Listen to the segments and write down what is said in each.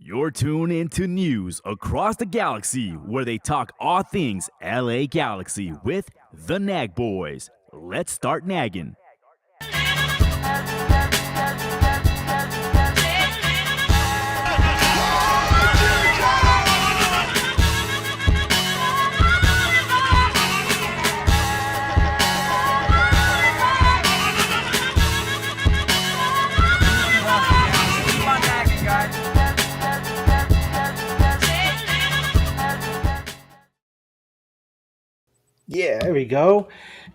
You're tuned into news across the galaxy where they talk all things LA Galaxy with the Nag Boys. Let's start nagging. Yeah, there we go.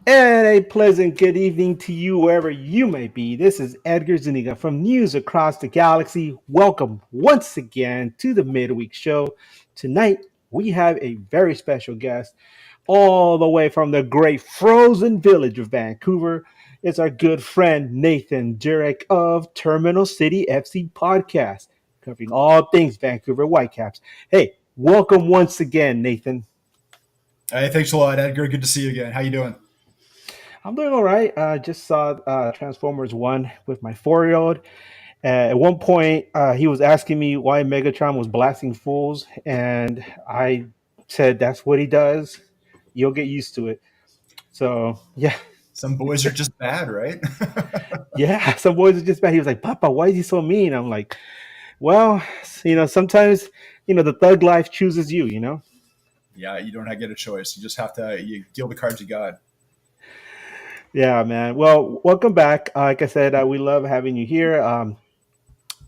And a pleasant good evening to you wherever you may be. This is Edgar Zuniga from News Across the Galaxy. Welcome once again to the Midweek Show. Tonight, we have a very special guest all the way from the great frozen village of Vancouver. It's our good friend Nathan Durec of Terminal City FC Podcast, covering all things Vancouver Whitecaps. Hey, welcome once again, Nathan. Hey, thanks a lot, Edgar. Good to see you again. How you doing? I'm doing all right. Just saw Transformers 1 with my 4-year-old. At one point, he was asking me why Megatron was blasting fools, and I said, that's what he does. You'll get used to it. So, yeah. Some boys are just bad, right? Yeah, some boys are just bad. He was like, Papa, why is he so mean? I'm like, well, sometimes, the thug life chooses you. Yeah, you don't get a choice. You just have to deal the cards you got. Yeah, man. Well, welcome back. Like I said, we love having you here.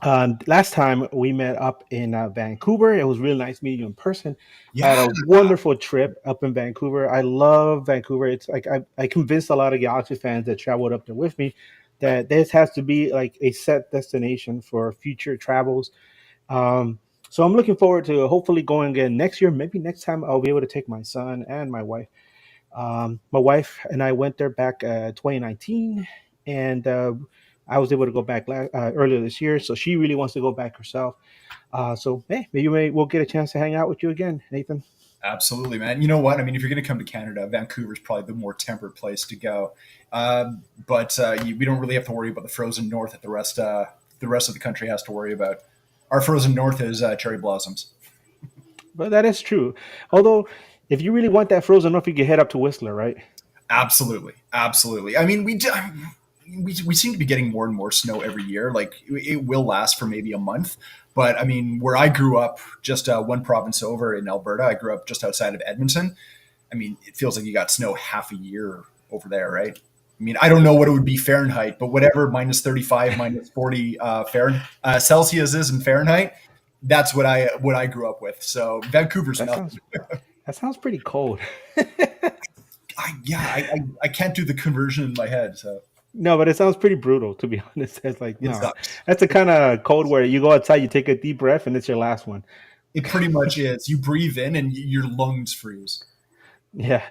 Last time we met up in Vancouver. It was really nice meeting you in person. I had Yeah. a wonderful trip up in Vancouver. I love Vancouver. It's like I convinced a lot of Galaxy fans that traveled up there with me that this has to be like a set destination for future travels. So I'm looking forward to hopefully going again next year. Maybe next time I'll be able to take my son and my wife. My wife and I went there back 2019, and I was able to go back earlier this year. So she really wants to go back herself. So hey, we'll get a chance to hang out with you again, Nathan. Absolutely, man. You know what? I mean, if you're going to come to Canada, Vancouver's probably the more temperate place to go. But we don't really have to worry about the frozen north that the rest of the country has to worry about. Our frozen north is cherry blossoms. But that is true. Although, if you really want that frozen enough, you can head up to Whistler, right? Absolutely, absolutely. I mean, we seem to be getting more and more snow every year. Like it will last for maybe a month, but I mean, where I grew up, just one province over in Alberta, I grew up just outside of Edmonton. I mean, it feels like you got snow half a year over there, right? I mean, I don't know what it would be Fahrenheit, but whatever minus 35, minus 40 Celsius is in Fahrenheit, that's what I grew up with. So Vancouver's That nothing. sounds pretty cold. I can't do the conversion in my head. So No, but it sounds pretty brutal, to be honest. It's like, it no, sucks. that's the kind of cold where you go outside, you take a deep breath, and it's your last one. It pretty much is. You breathe in and your lungs freeze. Yeah.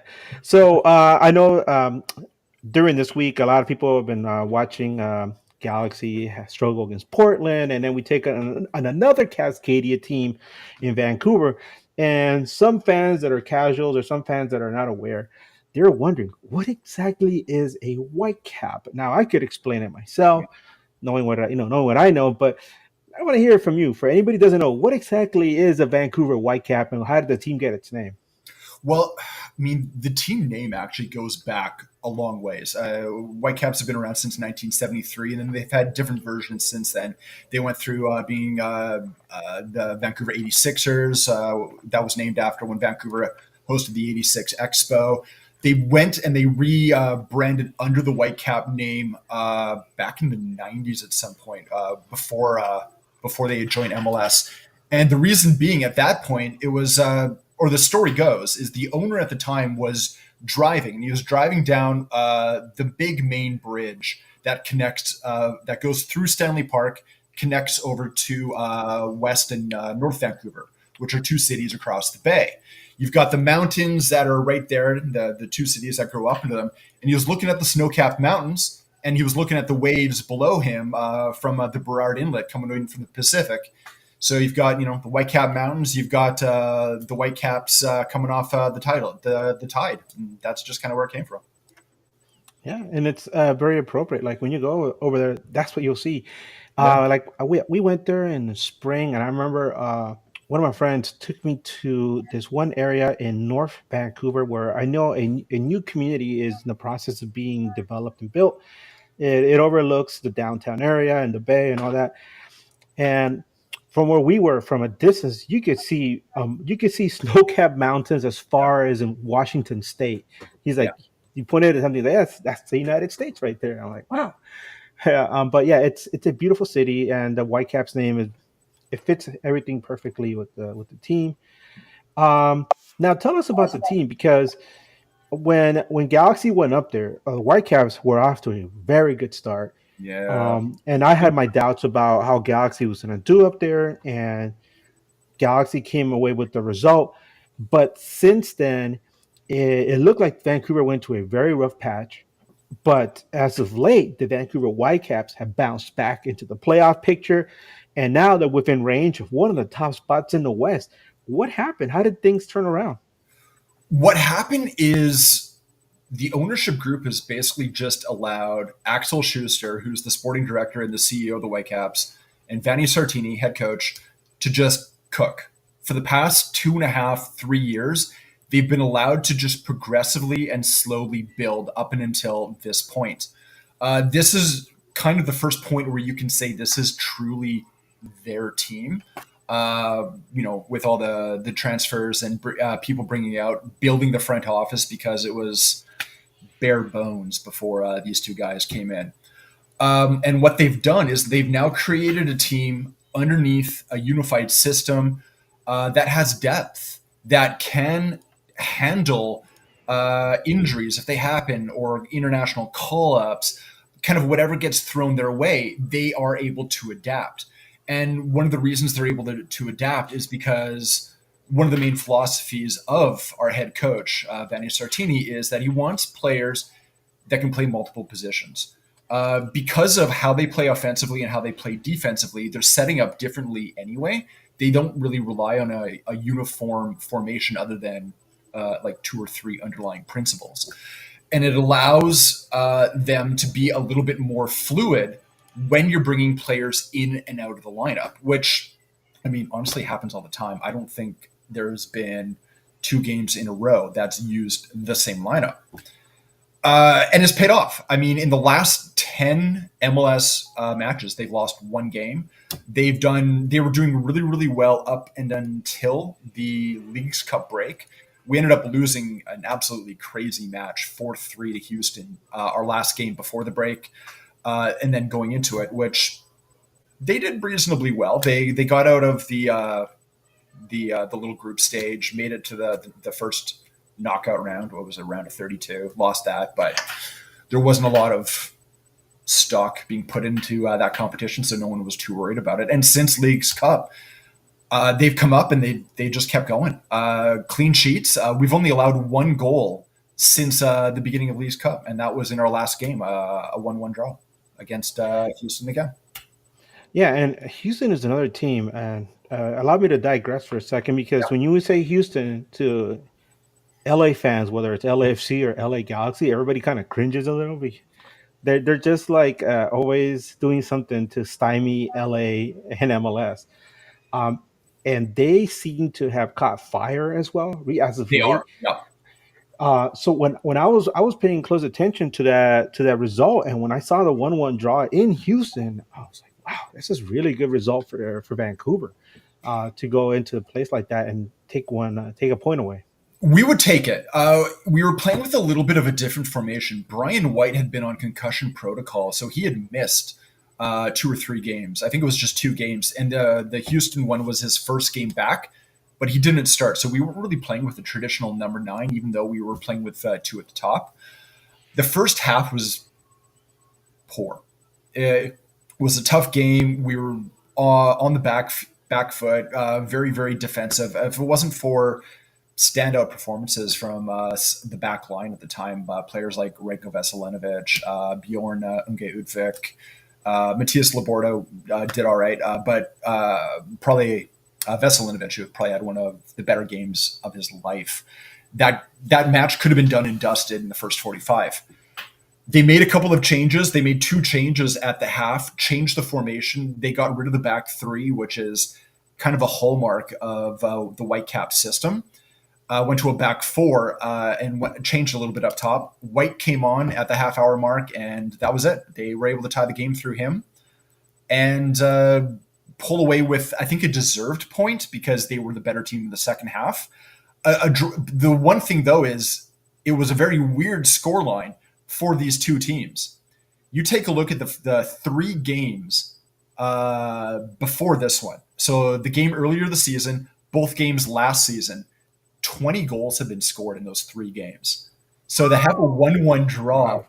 So I know during this week, a lot of people have been watching Galaxy struggle against Portland, and then we take on another Cascadia team in Vancouver. And some fans that are casuals or some fans that are not aware, they're wondering what exactly is a white cap. Now, I could explain it myself, knowing what I know, but I want to hear it from you. For anybody who doesn't know, what exactly is a Vancouver Whitecap, and how did the team get its name? Well, I mean, the team name actually goes back a long ways. Whitecaps have been around since 1973, and then they've had different versions since then. They went through being the Vancouver 86ers. That was named after when Vancouver hosted the 86 Expo. They went and they rebranded under the Whitecap name back in the '90s at some point before they joined MLS. And the reason being, at that point, it was, or the story goes, is the owner at the time was driving, and he was driving down the big main bridge that connects, that goes through Stanley Park, connects over to West and North Vancouver, which are two cities across the bay. You've got the mountains that are right there, the two cities that grow up into them. And he was looking at the snow-capped mountains, and he was looking at the waves below him from the Burrard Inlet coming in from the Pacific. So you've got, the Whitecap Mountains. You've got the Whitecaps coming off the tide. And that's just kind of where it came from. Yeah, and it's very appropriate. Like when you go over there, that's what you'll see. Yeah. Like we went there in the spring, and I remember one of my friends took me to this one area in North Vancouver where I know a new community is in the process of being developed and built. It overlooks the downtown area and the bay and all that. And from where we were, from a distance, you could see snow-capped mountains as far as in Washington State. He's Yeah. like, you pointed at something like that's the United States right there. I'm like, wow. Yeah, but yeah, it's a beautiful city, and the Whitecaps name it fits everything perfectly with the team. Now tell us about the team, because when Galaxy went up there, Whitecaps were off to a very good start. Yeah. And I had my doubts about how Galaxy was going to do up there, and Galaxy came away with the result. But since then, it looked like Vancouver went to a very rough patch. But as of late, the Vancouver Whitecaps have bounced back into the playoff picture, and now they're within range of one of the top spots in the West. What happened? How did things turn around? What happened is the ownership group has basically just allowed Axel Schuster, who's the sporting director and the CEO of the Whitecaps, and Vanni Sartini, head coach, to just cook. For the past 2.5, 3 years, they've been allowed to just progressively and slowly build up and until this point. This is kind of the first point where you can say this is truly their team. With all the transfers and people bringing out, building the front office, because it was bare bones before these two guys came in. And what they've done is they've now created a team underneath a unified system that has depth, that can handle injuries if they happen, or international call-ups, kind of whatever gets thrown their way. They are able to adapt. And one of the reasons they're able to adapt is because one of the main philosophies of our head coach, Vanni Sartini, is that he wants players that can play multiple positions. Because of how they play offensively and how they play defensively, they're setting up differently anyway. They don't really rely on a uniform formation other than like 2 or 3 underlying principles. And it allows them to be a little bit more fluid when you're bringing players in and out of the lineup, which, I mean, honestly happens all the time. I don't think there's been 2 games in a row that's used the same lineup. And it's paid off. I mean, in the last 10 MLS matches, they've lost 1 game. They were doing really, really well up and until the Leagues Cup break. We ended up losing an absolutely crazy match, 4-3 to Houston, our last game before the break. And then going into it, which they did reasonably well. They got out of the little group stage, made it to the first knockout round. What was it, round of 32? Lost that, but there wasn't a lot of stock being put into that competition, so no one was too worried about it. And since Leagues Cup, they've come up and they just kept going. Clean sheets. We've only allowed 1 goal since the beginning of Leagues Cup, and that was in our last game, a 1-1 draw against Houston again. Yeah, and Houston is another team, and allow me to digress for a second, because when you say Houston to LA fans, whether it's LAFC or LA Galaxy, everybody kind of cringes a little bit. They're just like always doing something to stymie LA and MLS. Um, and they seem to have caught fire as well as of They late. are. Yeah. So when I was paying close attention to that result, and when I saw the 1-1 draw in Houston, I was like, wow, this is really good result for Vancouver to go into a place like that and take a point away. We would take it. We were playing with a little bit of a different formation. Brian White had been on concussion protocol, so he had missed 2 or 3 games. I think it was just 2 games. And the Houston one was his first game back, but he didn't start. So we weren't really playing with the traditional number 9, even though we were playing with 2 at the top. The first half was poor. It was a tough game. We were on the back foot, very, very defensive. If it wasn't for standout performances from the back line at the time, players like Rejko Veselinovic, Bjorn Unge Udvik, Matthias Laborda did all right, but probably Veselinovic, who probably had one of the better games of his life. That match could have been done and dusted in the first 45. They made a couple of changes. They made 2 changes at the half, changed the formation. They got rid of the back 3, which is kind of a hallmark of the Whitecaps system. Went to a back 4 and changed a little bit up top. White came on at the half-hour mark, and that was it. They were able to tie the game through him and pull away with, I think, a deserved point because they were the better team in the second half. The one thing, though, is it was a very weird scoreline for these 2 teams. You take a look at the 3 games before this one. So the game earlier this season, both games last season, 20 goals have been scored in those 3 games. So to have a 1-1 draw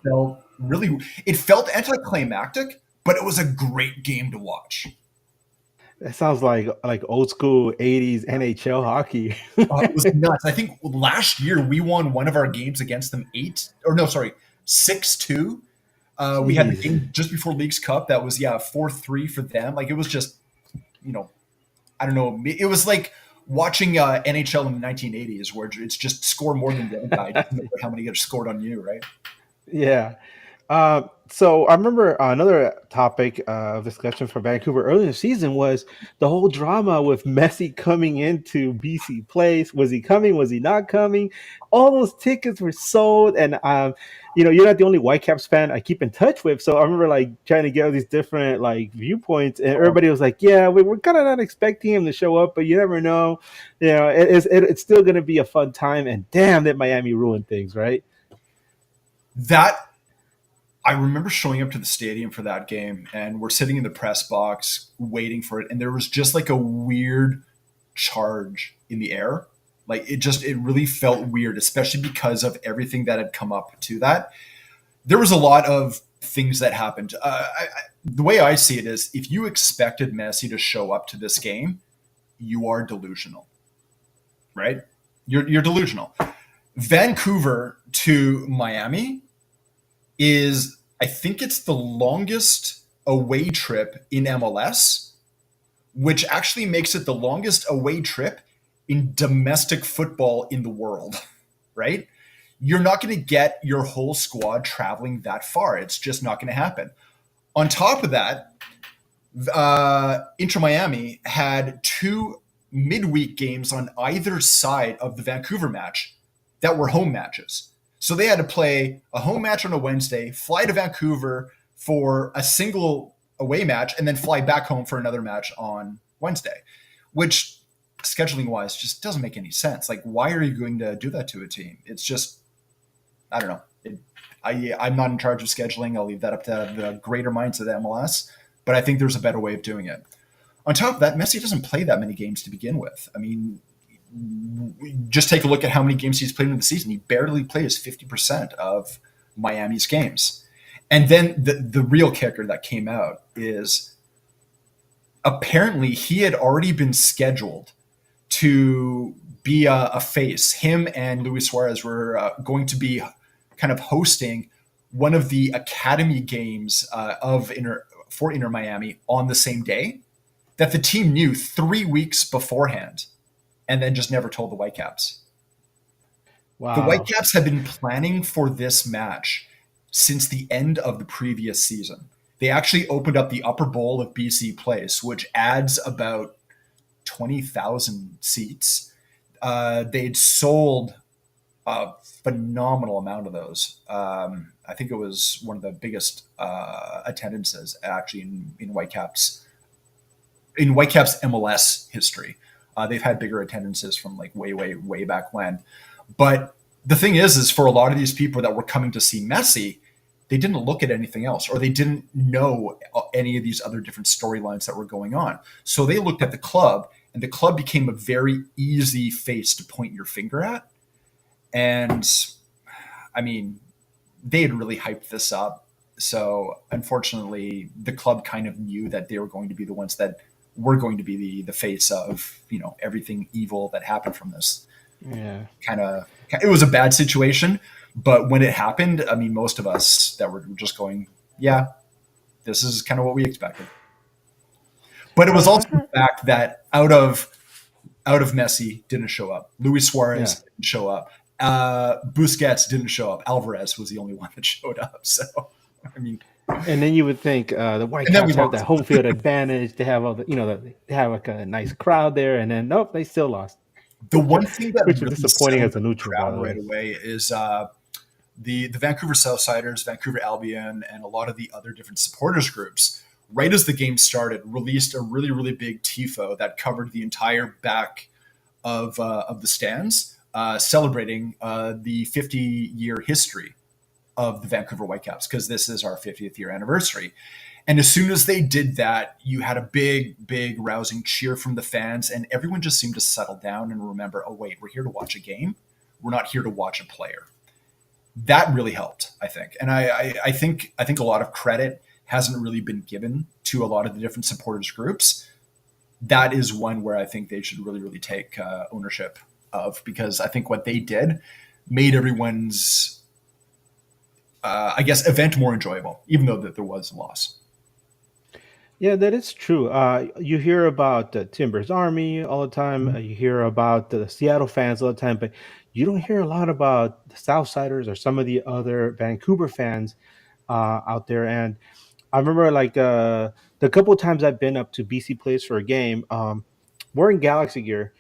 felt anticlimactic, but it was a great game to watch. That sounds like old school 80s NHL hockey. It was nuts. I think last year we won one of our games against them 6-2. We had the game just before Leagues Cup that was 4-3 for them. Like, it was just, I don't know. It was like watching NHL in the 1980s, where it's just score more than the other guy. Doesn't matter how many get scored on you, right? Yeah. So I remember another topic of discussion for Vancouver earlier in the season was the whole drama with Messi coming into BC Place. Was he coming? Was he not coming? All those tickets were sold, and you're not the only Whitecaps fan I keep in touch with. So I remember trying to get all these different viewpoints, and everybody was like, "Yeah, we're kind of not expecting him to show up, but you never know. It's still going to be a fun time." And damn, that Miami ruined things, right? I remember showing up to the stadium for that game, and we're sitting in the press box waiting for it. And there was just a weird charge in the air. It really felt weird, especially because of everything that had come up to that. There was a lot of things that happened. The way I see it is, if you expected Messi to show up to this game, you are delusional, right? You're delusional. Vancouver to Miami is, I think it's the longest away trip in MLS, which actually makes it the longest away trip in domestic football in the world, right? You're not going to get your whole squad traveling that far. It's just not going to happen. On top of that, Inter Miami had 2 midweek games on either side of the Vancouver match that were home matches. So they had to play a home match on a Wednesday, fly to Vancouver for a single away match, and then fly back home for another match on Wednesday, which scheduling-wise just doesn't make any sense. Why are you going to do that to a team? It's just, I don't know. I'm not in charge of scheduling. I'll leave that up to the greater minds of the MLS, but I think there's a better way of doing it. On top of that, Messi doesn't play that many games to begin with. I mean, just take a look at how many games he's played in the season. He barely plays 50% of Miami's games. And then the real kicker that came out is apparently he had already been scheduled to be a face. Him and Luis Suarez were going to be kind of hosting one of the academy games for Inter Miami on the same day, that the team knew 3 weeks beforehand, and then just never told the Whitecaps. Wow. The Whitecaps have been planning for this match since the end of the previous season. They actually opened up the upper bowl of BC Place, which adds about 20,000 seats. They'd sold a phenomenal amount of those. I think it was one of the biggest attendances actually in Whitecaps MLS history. They've had bigger attendances from way back when. But the thing is for a lot of these people that were coming to see Messi, they didn't look at anything else, or they didn't know any of these other different storylines that were going on. So they looked at the club, and the club became a very easy face to point your finger at. And I mean, they had really hyped this up. So unfortunately, the club kind of knew that they were going to be the ones that were going to be the face of, everything evil that happened from this. Yeah. It was a bad situation, but when it happened, I mean, most of us that were just going, yeah, this is kind of what we expected. But it was also the fact that out of Messi didn't show up. Luis Suarez didn't show up. Busquets didn't show up. Alvarez was the only one that showed up. So, I mean, and then you would think the Whitecaps have that home field advantage. They have all the, they have like a nice crowd there, and then nope, they still lost. The one thing that which really was disappointing as a neutral crowd right away is the Vancouver Southsiders, Vancouver Albion, and a lot of the other different supporters groups. Right as the game started, released a really, really big tifo that covered the entire back of the stands, celebrating the 50-year history of the Vancouver Whitecaps, because this is our 50th year anniversary. And as soon as they did that, you had a big, big rousing cheer from the fans, and everyone just seemed to settle down and remember, oh, wait, we're here to watch a game. We're not here to watch a player. That really helped, I think. And I think a lot of credit hasn't really been given to a lot of the different supporters groups. That is one where I think they should really, really take ownership of, because I think what they did made everyone's, event more enjoyable, even though that there was a loss. Yeah, that is true. You hear about the Timbers Army all the time. You hear about the Seattle fans all the time, but you don't hear a lot about the Southsiders or some of the other Vancouver fans out there. And I remember the couple of times I've been up to BC Place for a game, wearing Galaxy gear.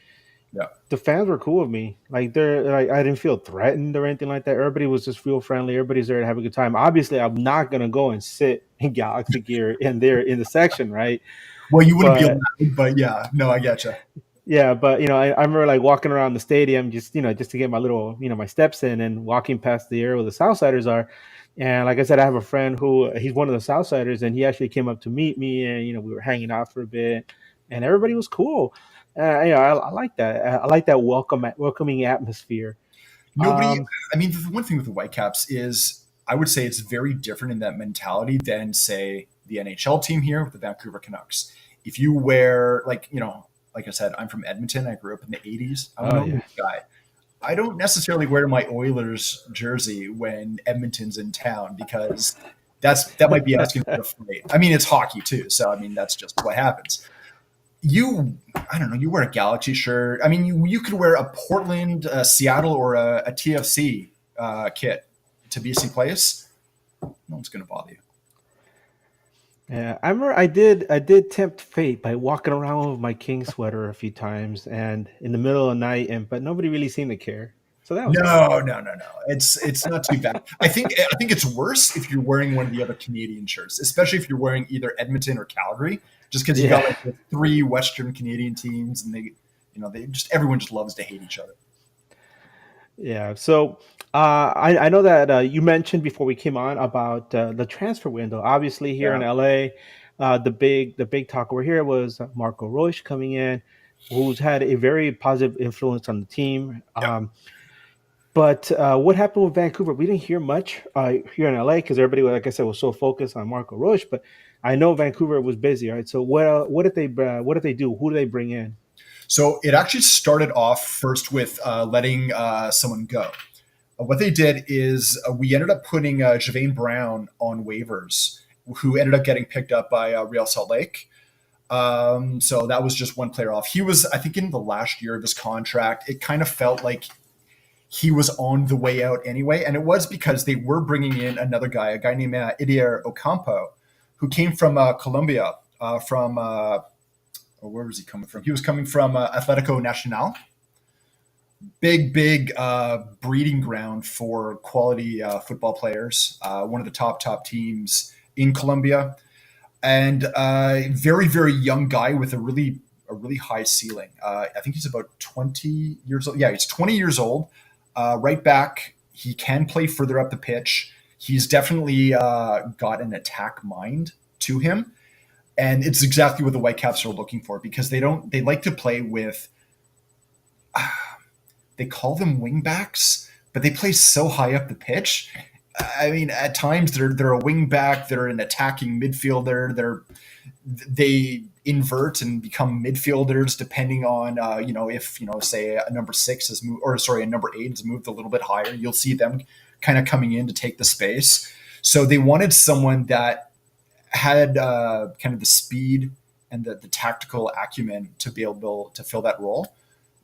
Yeah. The fans were cool with me. I didn't feel threatened or anything like that. Everybody was just real friendly. Everybody's there to have a good time. Obviously, I'm not gonna go and sit in Galaxy gear in the section, right? Well, you wouldn't be allowed, but yeah, no, I getcha. Yeah, but I remember walking around the stadium just to get my little my steps in, and walking past the area where the Southsiders are. And like I said, I have a friend who he's one of the Southsiders, and he actually came up to meet me, and we were hanging out for a bit, and everybody was cool. I like that. I like that welcoming atmosphere. The one thing with the Whitecaps is, I would say it's very different in that mentality than, say, the NHL team here with the Vancouver Canucks. If you wear, like I said, I'm from Edmonton. I grew up in the 80s. I'm an Oilers guy. I don't necessarily wear my Oilers jersey when Edmonton's in town, because that might be asking for a fight. I mean, it's hockey too, so that's just what happens. You wear a Galaxy shirt. I mean, you could wear a Portland, Seattle, or a TFC kit to BC Place. No one's going to bother you. Yeah, I remember I did tempt fate by walking around with my King sweater a few times, and in the middle of the night, but nobody really seemed to care. So that was no. It's not too bad. I think it's worse if you're wearing one of the other Canadian shirts, especially if you're wearing either Edmonton or Calgary, just because you got the three Western Canadian teams, and everyone just loves to hate each other. Yeah. So I know that you mentioned before we came on about the transfer window. Obviously, here in LA, the big talk over here was Marco Roche coming in, who's had a very positive influence on the team. But what happened with Vancouver? We didn't hear much here in LA because everybody, like I said, was so focused on Marco Roche. But I know Vancouver was busy, right? So what did they do? Who did they bring in? So it actually started off first with letting someone go. What they did is we ended up putting Javane Brown on waivers, who ended up getting picked up by Real Salt Lake. So that was just one player off. He was, I think, in the last year of his contract. It kind of felt like he was on the way out anyway. And it was because they were bringing in another guy, a guy named Edgar Ocampo, who came from Colombia, where was he coming from? He was coming from Atletico Nacional. Big breeding ground for quality football players. One of the top teams in Colombia. And very, very young guy with a really high ceiling. I think he's about 20 years old. Yeah, he's 20 years old. Right back, he can play further up the pitch. He's definitely got an attack mind to him, and it's exactly what the Whitecaps are looking for because they like to play with they call them wingbacks, but they play so high up the pitch. I mean, at times they're a wingback, they're an attacking midfielder, they invert and become midfielders depending on if say a number six has moved, or sorry, a number eight has moved a little bit higher. You'll see them kind of coming in to take the space. So they wanted someone that had kind of the speed and the tactical acumen to be able to fill that role.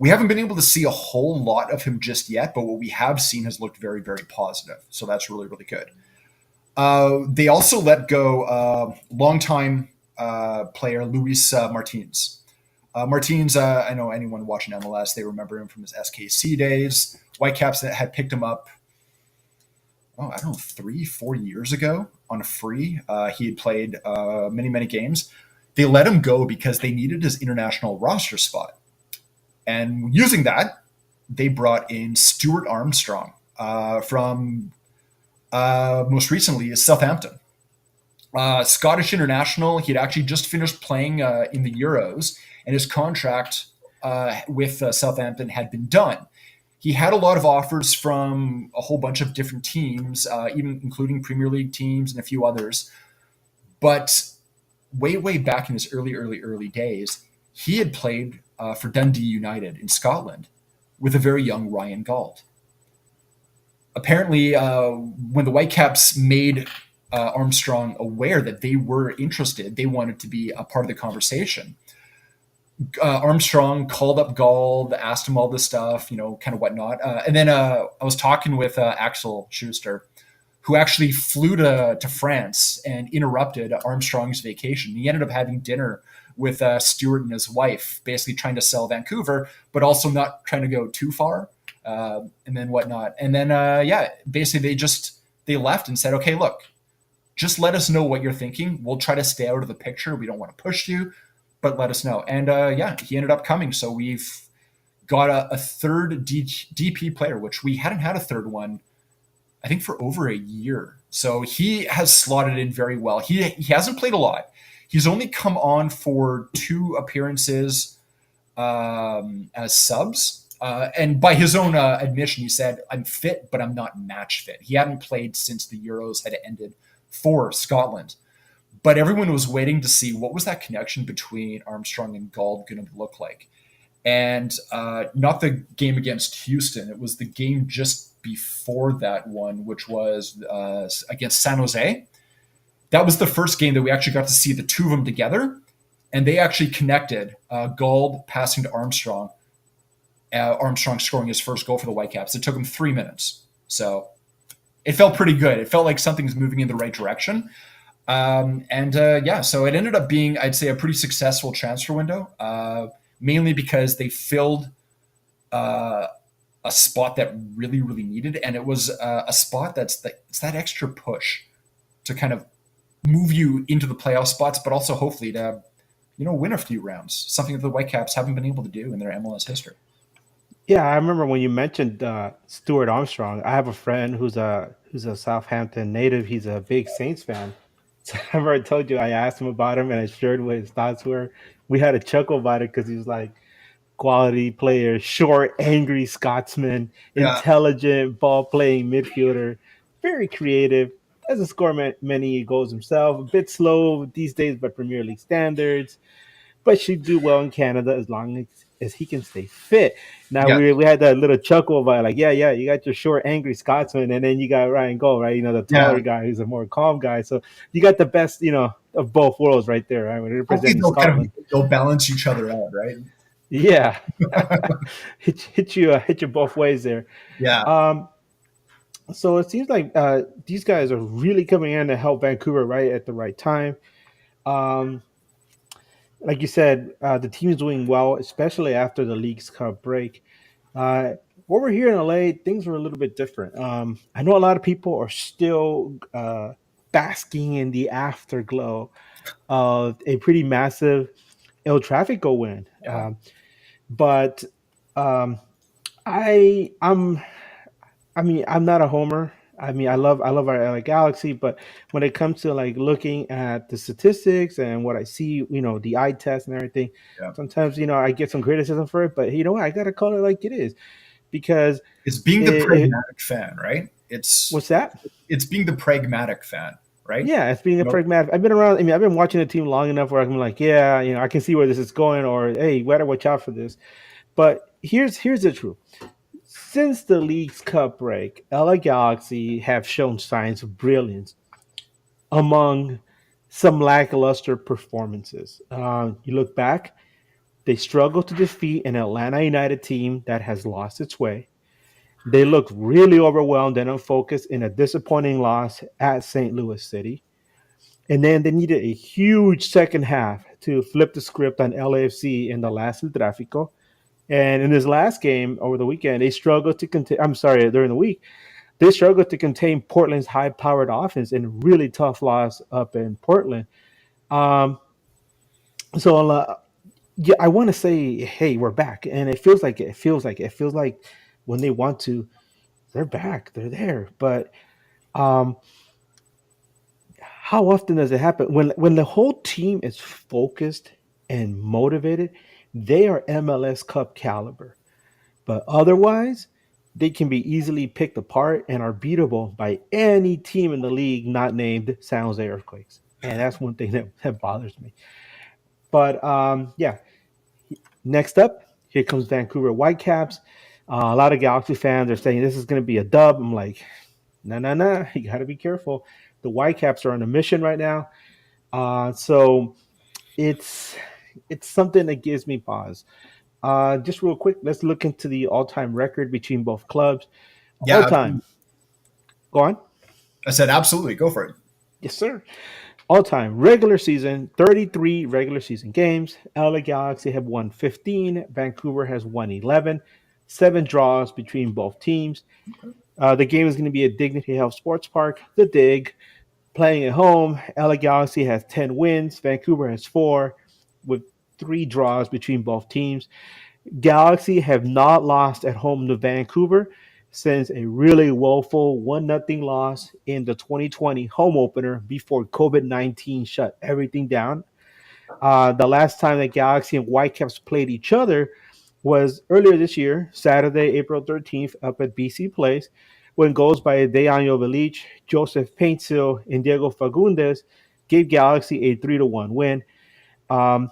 We haven't been able to see a whole lot of him just yet, but what we have seen has looked very, very positive. So that's really, really good. They also let go longtime player Luis Martins. Martins, I know anyone watching MLS, they remember him from his SKC days. Whitecaps had picked him up, I don't know, 3-4 years ago on a free. He had played many, many games. They let him go because they needed his international roster spot. And using that, they brought in Stuart Armstrong from most recently Southampton. Scottish international. He had actually just finished playing in the Euros, and his contract with Southampton had been done. He had a lot of offers from a whole bunch of different teams, even including Premier League teams and a few others. But way back in his early days, he had played for Dundee United in Scotland with a very young Ryan Gauld. Apparently, when the Whitecaps made Armstrong aware that they were interested, they wanted to be a part of the conversation. Armstrong called up Gauld, asked him all this stuff, kind of whatnot. And then I was talking with Axel Schuster, who actually flew to France and interrupted Armstrong's vacation. He ended up having dinner with Stuart and his wife, basically trying to sell Vancouver, but also not trying to go too far, and then whatnot. And then, basically they left and said, okay, look, just let us know what you're thinking. We'll try to stay out of the picture. We don't want to push you, but let us know. And he ended up coming. So we've got a third DP player, which we hadn't had a third one, I think, for over a year. So he has slotted in very well. He hasn't played a lot. He's only come on for 2 appearances as subs. And by his own admission, he said, I'm fit, but I'm not match fit. He hadn't played since the Euros had ended for Scotland. But everyone was waiting to see what was that connection between Armstrong and Gauld going to look like. And not the game against Houston. It was the game just before that one, which was against San Jose. That was the first game that we actually got to see the two of them together. And they actually connected, Gauld passing to Armstrong, Armstrong scoring his first goal for the Whitecaps. It took him 3 minutes. So it felt pretty good. It felt like something's moving in the right direction. So it ended up being, I'd say, a pretty successful transfer window, mainly because they filled a spot that really, really needed. And it was a spot it's that extra push to kind of move you into the playoff spots, but also hopefully to, win a few rounds, something that the Whitecaps haven't been able to do in their MLS history. Yeah, I remember when you mentioned Stuart Armstrong. I have a friend who's a Southampton native. He's a big Saints fan. So I remember I told you I asked him about him and I shared what his thoughts were. We had a chuckle about it because he was like, quality player, short, angry Scotsman, Yeah. intelligent ball playing midfielder, very creative. Doesn't score many goals himself. A bit slow these days, but Premier League standards. But should do well in Canada as long as he can stay fit. Now Yeah. we had that little chuckle about like, yeah, you got your short, angry Scotsman, and then you got Ryan Gold, right? The taller guy who's a more calm guy. So you got the best, of both worlds right there, right? When representing Scotland, they'll balance each other out, right? yeah, hit you both ways there. Yeah. So it seems like these guys are really coming in to help Vancouver right at the right time. Like you said, the team is doing well, especially after the Leagues Cup break. Over here in LA, things are a little bit different. I know a lot of people are still basking in the afterglow of a pretty massive El Tráfico win. Yeah. But I'm I mean, I'm not a homer. I mean, I love our LA Galaxy, but when it comes to like looking at the statistics and what I see, the eye test and everything, Yeah. sometimes I get some criticism for it. But you know what? I gotta call it like it is because It's being the it pragmatic fan, right? what's that? It's being the pragmatic fan, right? Yeah, it's being a Nope. pragmatic. I've been around. I mean, I've been watching the team long enough where I'm like, yeah, I can see where this is going, or hey, you better watch out for this. But here's the truth. Since the League's Cup break, LA Galaxy have shown signs of brilliance among some lackluster performances. You look back, they struggled to defeat an Atlanta United team that has lost its way. They looked really overwhelmed and unfocused in a disappointing loss at St. Louis City. And then they needed a huge second half to flip the script on LAFC in the last El Tráfico. And in this last game over the weekend, they struggled to contain. I'm sorry, during the week, they struggled to contain Portland's high-powered offense in a really tough loss up in Portland. Um, so yeah, I want to say, hey, we're back, and it feels like it feels like when they want to, they're back, they're there. But um, how often does it happen when the whole team is focused and motivated? They are MLS Cup caliber. But otherwise, they can be easily picked apart and are beatable by any team in the league not named San Jose Earthquakes. And that's one thing that bothers me. But yeah, next up, here comes Vancouver Whitecaps. A lot of Galaxy fans are saying this is going to be a dub. I'm like, no, no, no. You got to be careful. The Whitecaps are on a mission right now. So it's something that gives me pause. Just real quick, let's look into the all-time record between both clubs. Yeah, All-time, absolutely. go on. I said absolutely. Go for it. Yes, sir. All-time regular season, 33 regular season games. LA Galaxy have won 15. Vancouver has won 11. 7 draws between both teams. The game is going to be at Dignity Health Sports Park, the Dig. Playing at home, LA Galaxy has 10 wins. Vancouver has 4, with 3 draws between both teams. Galaxy have not lost at home to Vancouver since a really woeful 1-0 loss in the 2020 home opener before COVID-19 shut everything down. The last time the Galaxy and Whitecaps played each other was earlier this year, Saturday, April 13th, up at BC Place, when goals by Dejan Jovilic, Joseph Paintsil, and Diego Fagundes gave Galaxy a 3-1 win. Um,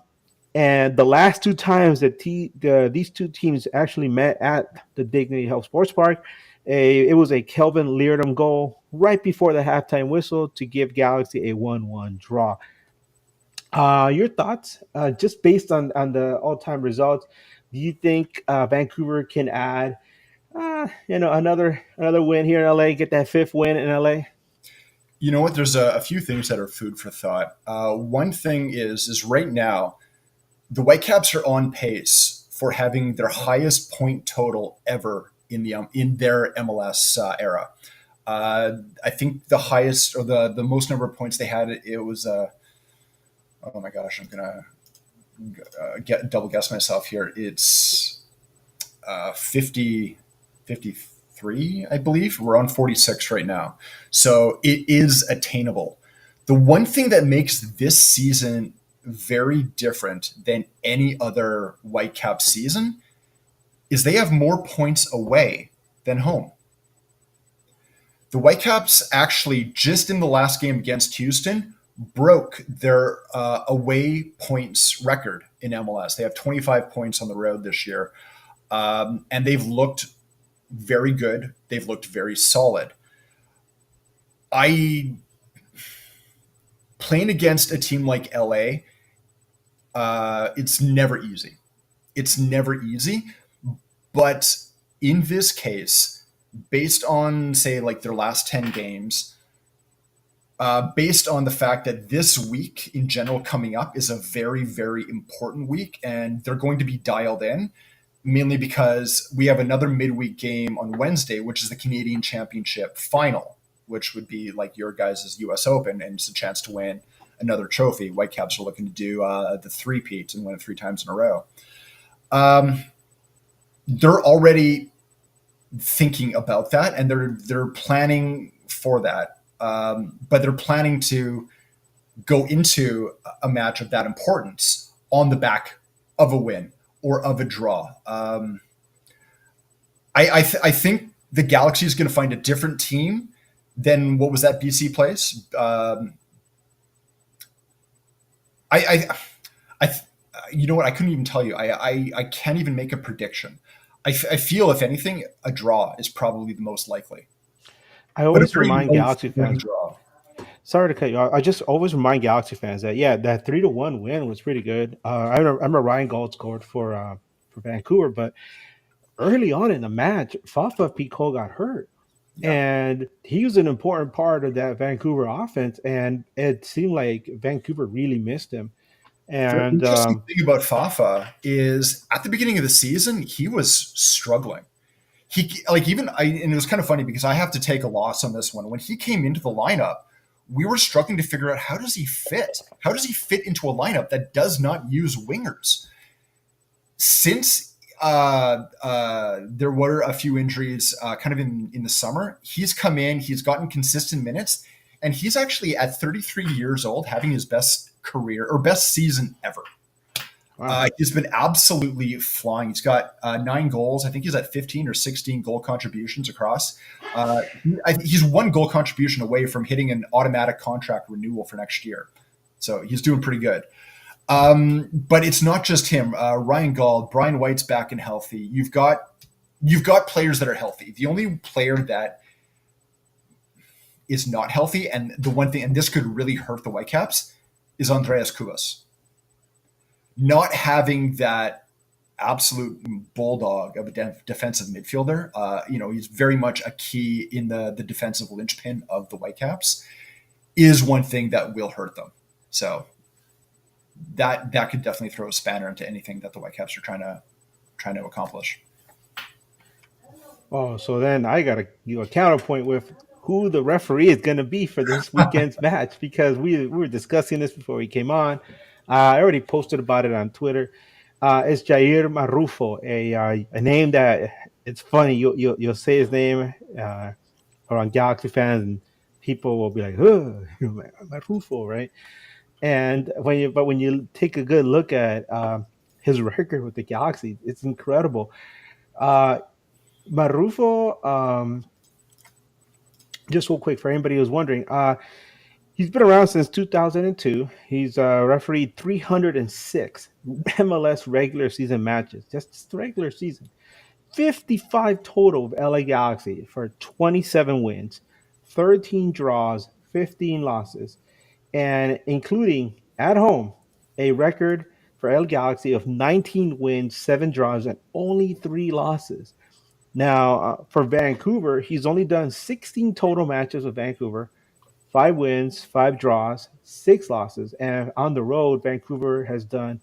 and the last 2 times that these two teams actually met at the Dignity Health Sports Park, it was a Kelvin Leardom goal right before the halftime whistle to give Galaxy a 1-1 draw. Your thoughts, just based on the all-time results, do you think Vancouver can add, another win here in LA, get that fifth win in LA? You know what? There's a few things that are food for thought. One thing is right now the Whitecaps are on pace for having their highest point total ever in their MLS era. I think the highest or the most number of points they had, it was oh my gosh, I'm gonna get double guess myself here. It's 50, 53, I believe. We're on 46 right now, so it is attainable. The one thing that makes this season very different than any other Whitecap season is they have more points away than home. The Whitecaps actually, just in the last game against Houston, broke their away points record in MLS. They have 25 points on the road this year, and they've looked very good. They've looked very solid. I Playing against a team like LA, it's never easy. It's never easy, but in this case, based on say like their last 10 games, based on the fact that this week in general coming up is a very, very important week and they're going to be dialed in, mainly because we have another midweek game on Wednesday, which is the Canadian Championship final, which would be like your guys' US Open, and it's a chance to win another trophy. Whitecaps are looking to do the three-peat and win it 3 times in a row. They're already thinking about that, and they're planning for that. But they're planning to go into a match of that importance on the back of a win or of a draw. I think the Galaxy is going to find a different team than what was that BC place. I you know what? I couldn't even tell you. I can't even make a prediction. I feel, if anything, a draw is probably the most likely. I But a always very remind Galaxy low-scoring fans. draw. Sorry to cut you off. I just always remind Galaxy fans that that 3-1 win was pretty good. I remember Ryan Gauld scored for Vancouver, but early on in the match, Fafa Picault got hurt, Yeah. and he was an important part of that Vancouver offense. And it seemed like Vancouver really missed him. The And interesting thing about Fafa is at the beginning of the season, he was struggling. He like even I and it was kind of funny because I have to take a loss on this one. When he came into the lineup, we were struggling to figure out how does he fit? How does he fit into a lineup that does not use wingers? Since there were a few injuries kind of in the summer, he's come in, he's gotten consistent minutes, and he's actually at 33 years old having his best career or best season ever. wow. He's been absolutely flying. He's got 9 goals. I think he's at 15 or 16 goal contributions across. He's 1 goal contribution away from hitting an automatic contract renewal for next year. So he's doing pretty good. But it's not just him. Ryan Gauld, Brian White's back and healthy. You've got players that are healthy. The only player that is not healthy, and the one thing, and this could really hurt the Whitecaps, is Andreas Cubas. Not having that absolute bulldog of a defensive midfielder, he's very much a key in the defensive linchpin of the Whitecaps, is one thing that will hurt them. So that could definitely throw a spanner into anything that the Whitecaps are trying to accomplish. Oh, so then I got to do a counterpoint with who the referee is going to be for this weekend's match, because we were discussing this before we came on. I already posted about it on Twitter. It's Jair Marufo, a name that it's funny. You'll say his name around Galaxy fans, and people will be like, "Oh, Marufo," right? And when you take a good look at his record with the Galaxy, it's incredible. Uh, Marufo, just real quick for anybody who's wondering, he's been around since 2002. He's refereed 306 MLS regular season matches, just the regular season. 55 total of LA Galaxy for 27 wins, 13 draws, 15 losses, and including at home a record for LA Galaxy of 19 wins, 7 draws, and only 3 losses. Now, for Vancouver, he's only done 16 total matches with Vancouver, 5 wins, 5 draws, 6 losses. And on the road, Vancouver has done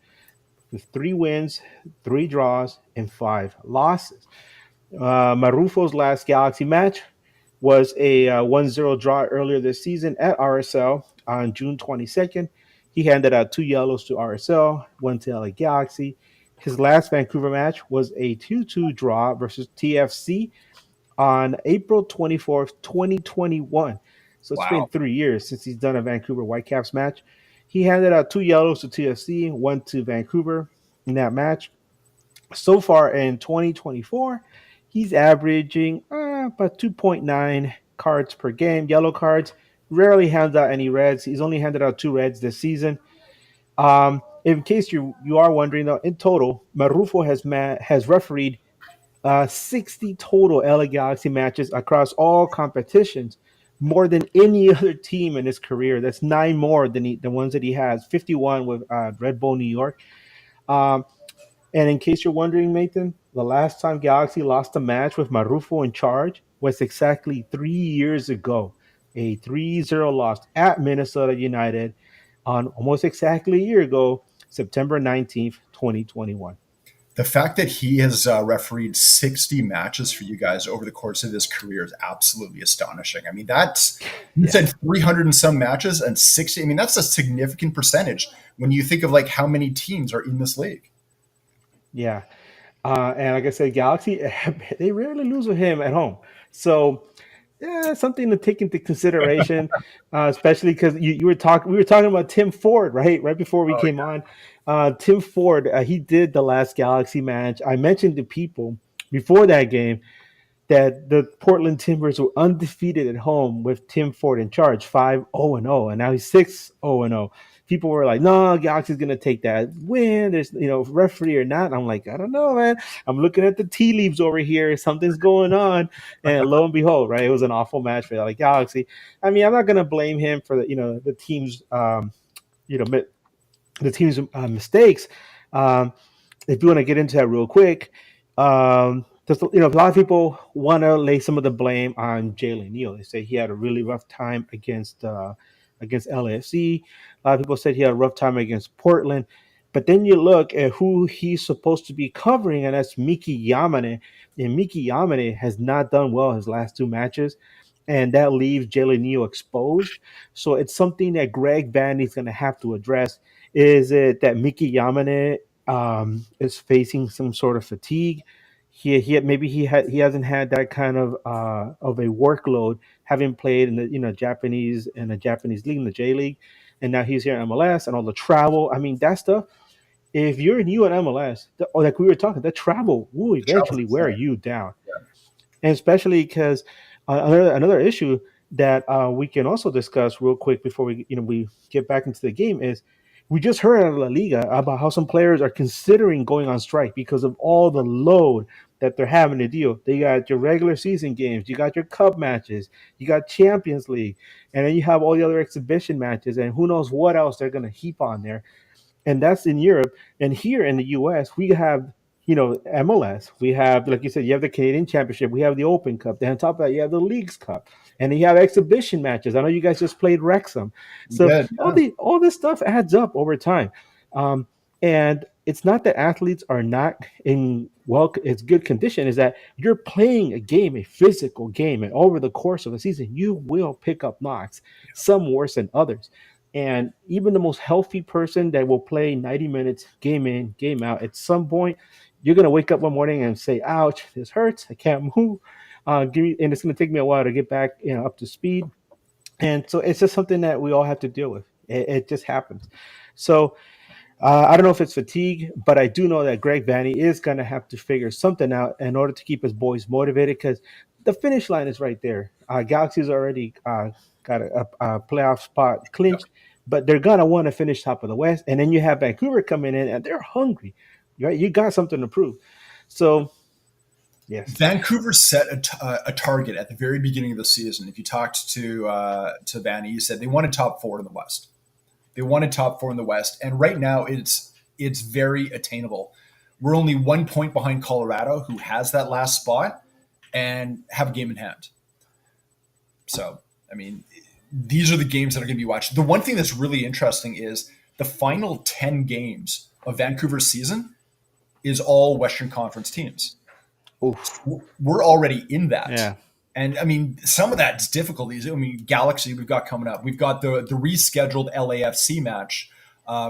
with 3 wins, 3 draws, and 5 losses. Marufo's last Galaxy match was a 1-0 draw earlier this season at RSL on June 22nd. He handed out 2 yellows to RSL, 1 to LA Galaxy. His last Vancouver match was a 2-2 draw versus TFC on April 24th, 2021. So it's been Wow. 3 years since he's done a Vancouver Whitecaps match. He handed out 2 yellows to TFC, 1 to Vancouver in that match. So far in 2024, he's averaging about 2.9 cards per game, yellow cards. Rarely hands out any reds. He's only handed out 2 reds this season. In case you are wondering, though, in total, Marufo has refereed 60 total LA Galaxy matches across all competitions, more than any other team in his career. That's 9 more than the ones that he has, 51 with Red Bull New York. Um, and in case you're wondering, Nathan, the last time Galaxy lost a match with Marufo in charge was exactly 3 years ago. A 3-0 loss at Minnesota United on almost exactly a year ago, September 19th, 2021. The fact that he has refereed 60 matches for you guys over the course of his career is absolutely astonishing. I mean, you said 300 and some matches and 60. I mean, that's a significant percentage when you think of like how many teams are in this league. Yeah. And like I said, Galaxy, they rarely lose with him at home. So yeah, something to take into consideration, especially because you were talking. We were talking about Tim Ford, right? Right before we Oh, came on, Tim Ford. He did the last Galaxy match. I mentioned to people before that game that the Portland Timbers were undefeated at home with Tim Ford in charge, 5-0-0, and now he's 6-0-0. People were like, "No, Galaxy's gonna take that win." There's, referee or not. And I'm like, I don't know, man. I'm looking at the tea leaves over here. Something's going on, and lo and behold, right, it was an awful match for the Galaxy. I mean, I'm not gonna blame him for the team's you know the team's mistakes. Um, if you want to get into that real quick, just, a lot of people want to lay some of the blame on Jalen Neal. They say he had a really rough time against LAFC. A lot of people said he had a rough time against Portland. But then you look at who he's supposed to be covering, and that's Miki Yamane. And Miki Yamane has not done well his last two matches, and that leaves Jalen Neal exposed. So it's something that Greg Vandy's going to have to address. Is it that Miki Yamane is facing some sort of fatigue? He hasn't had that kind of a workload, having played in the Japanese league, in the J League, and now he's here in MLS and all the travel. I mean, that stuff. If you're new in MLS, or like we were talking, that travel will Travel's eventually wear insane. you down, Yeah. and especially because another issue that we can also discuss real quick before we get back into the game is we just heard out of La Liga about how some players are considering going on strike because of all the load that they're having to deal. They got your regular season games, you got your cup matches, you got Champions League, and then you have all the other exhibition matches, and who knows what else they're going to heap on there. And that's in Europe. And here in the US, we have, MLS. We have, like you said, you have the Canadian Championship, we have the Open Cup. Then on top of that, you have the Leagues Cup, and then you have exhibition matches. I know you guys just played Wrexham, We so did. all Yeah. this stuff adds up over time. And it's not that athletes are not in it's good condition. Is that you're playing a game, a physical game, and over the course of a season, you will pick up knocks, some worse than others. And even the most healthy person that will play 90 minutes, game in, game out, at some point, you're going to wake up one morning and say, ouch, this hurts. I can't move. And it's going to take me a while to get back up to speed. And so it's just something that we all have to deal with. It just happens. So I don't know if it's fatigue, but I do know that Greg Vanny is going to have to figure something out in order to keep his boys motivated because the finish line is right there. Galaxy's already got a playoff spot clinched, but they're going to want to finish top of the West. And then you have Vancouver coming in, and they're hungry. Right? You got something to prove. So, yes. Vancouver set a target at the very beginning of the season. If you talked to Vanny, he said they wanted top four in the West. They wanted top four in the West, and right now it's very attainable. We're only 1 point behind Colorado, who has that last spot and have a game in hand. So, I mean, these are the games that are going to be watched. The one thing that's really interesting is the final 10 games of Vancouver's season is all Western Conference teams. Oof. We're already in that. Yeah. And I mean, some of that's difficulties. I mean, Galaxy, we've got coming up. We've got the rescheduled LAFC match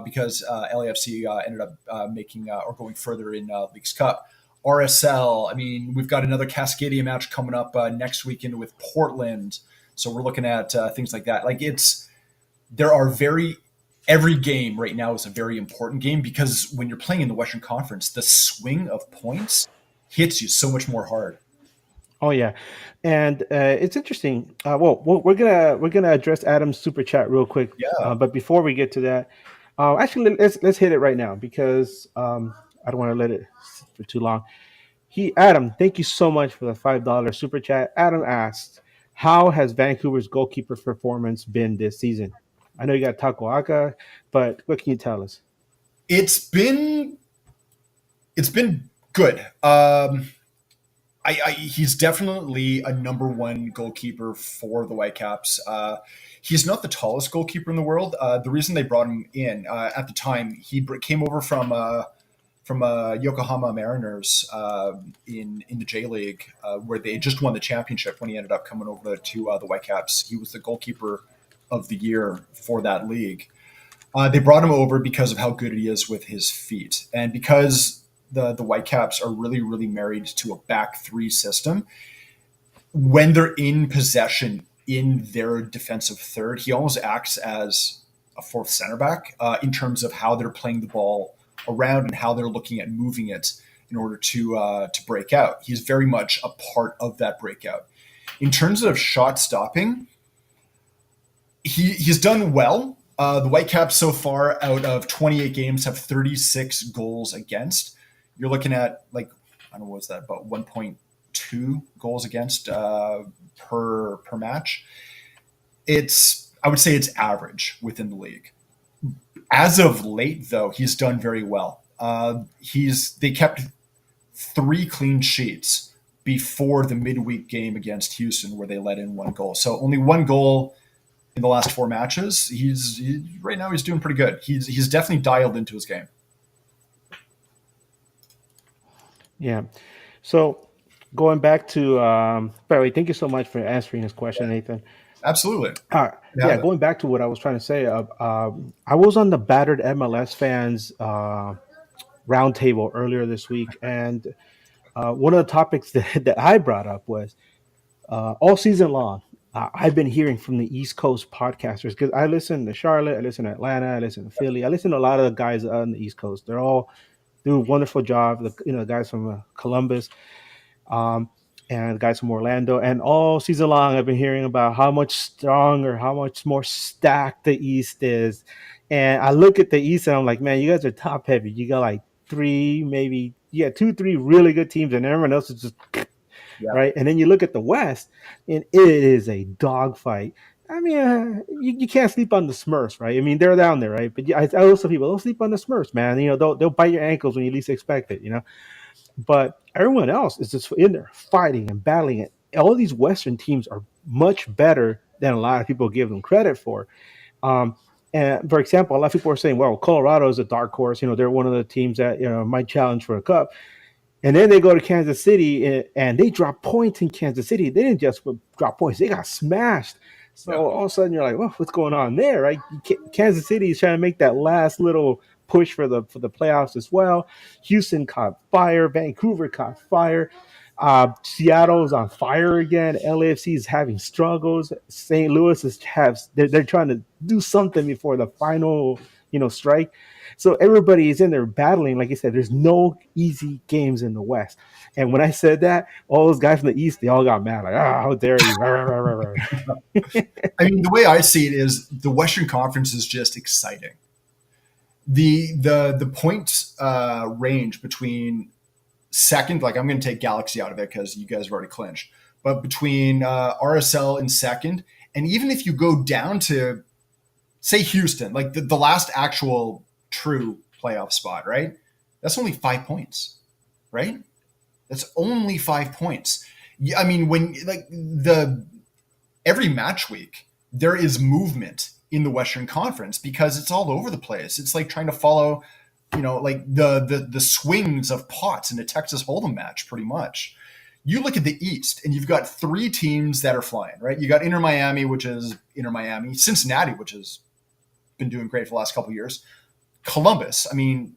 because LAFC ended up making or going further in Leagues Cup. RSL, I mean, we've got another Cascadia match coming up next weekend with Portland. So we're looking at things like that. Every game right now is a very important game because when you're playing in the Western Conference, the swing of points hits you so much more hard. Oh yeah, and it's interesting. We're gonna address Adam's super chat real quick. Yeah. But before we get to that, actually let's hit it right now because I don't want to let it sit for too long. Adam, thank you so much for the $5 super chat. Adam asked, "How has Vancouver's goalkeeper performance been this season?" I know you got Takoaka, but what can you tell us? It's been good. He's definitely a number one goalkeeper for the Whitecaps. He's not the tallest goalkeeper in the world. The reason they brought him in at the time, he came over from Yokohama Mariners in the J League, where they just won the championship when he ended up coming over to the Whitecaps. He was the goalkeeper of the year for that league. They brought him over because of how good he is with his feet, and because the Whitecaps are really, really married to a back three system. When they're in possession in their defensive third, he almost acts as a fourth center back in terms of how they're playing the ball around and how they're looking at moving it in order to break out. He's very much a part of that breakout. In terms of shot stopping, he's done well. The Whitecaps so far out of 28 games have 36 goals against. You're looking at like, I don't know, what's that, about 1.2 goals against per match. I would say it's average within the league. As of late, though, he's done very well. They kept 3 clean sheets before the midweek game against Houston, where they let in 1 goal. So only 1 goal in the last 4 matches. Right now he's doing pretty good. He's definitely dialed into his game. Yeah. So going back to, by the way, thank you so much for answering this question, Nathan. Absolutely. Yeah, going back to what I was trying to say, I was on the Battered MLS Fans roundtable earlier this week, and one of the topics that I brought up was all season long, I've been hearing from the East Coast podcasters, because I listen to Charlotte, I listen to Atlanta, I listen to Philly, I listen to a lot of the guys on the East Coast. They're all doing a wonderful job. The guys from Columbus. And guys from Orlando, and all season long I've been hearing about how much stronger, how much more stacked the East is. And I look at the East and I'm like, man, you guys are top heavy. You got like 3, maybe 2, 3 really good teams, and everyone else is just right. And then you look at the West, and it is a dogfight. I mean, you can't sleep on the Smurfs, right? I mean, they're down there, right? But I also people don't sleep on the Smurfs, man. They'll bite your ankles when you least expect it, But everyone else is just in there fighting and battling it. All these Western teams are much better than a lot of people give them credit for. And for example, a lot of people are saying, well, Colorado is a dark horse. They're one of the teams that, might challenge for a cup. And then they go to Kansas City and they drop points in Kansas City. They didn't just drop points. They got smashed. So all of a sudden you're like, well, what's going on there, right? Kansas City is trying to make that last little push for the playoffs as well. Houston caught fire. Vancouver caught fire. Seattle's on fire again. LAFC is having struggles. St. Louis they're trying to do something before the final strike. So everybody is in there battling. Like I said, there's no easy games in the West. And when I said that, all those guys from the East, they all got mad. Like, how dare you? I mean, the way I see it is the Western Conference is just exciting. The point range between second, like I'm going to take Galaxy out of it because you guys have already clinched, but between RSL and second, and even if you go down to, say, Houston, like the last actual true playoff spot, right? That's only 5 points, right? That's only 5 points. I mean, when every match week, there is movement in the Western Conference because it's all over the place. It's like trying to follow, like the swings of pots in a Texas Hold'em match, pretty much. You look at the East and you've got 3 teams that are flying, right? You got Inter Miami, which is Inter Miami, Cincinnati, which has been doing great for the last couple of years. Columbus, I mean,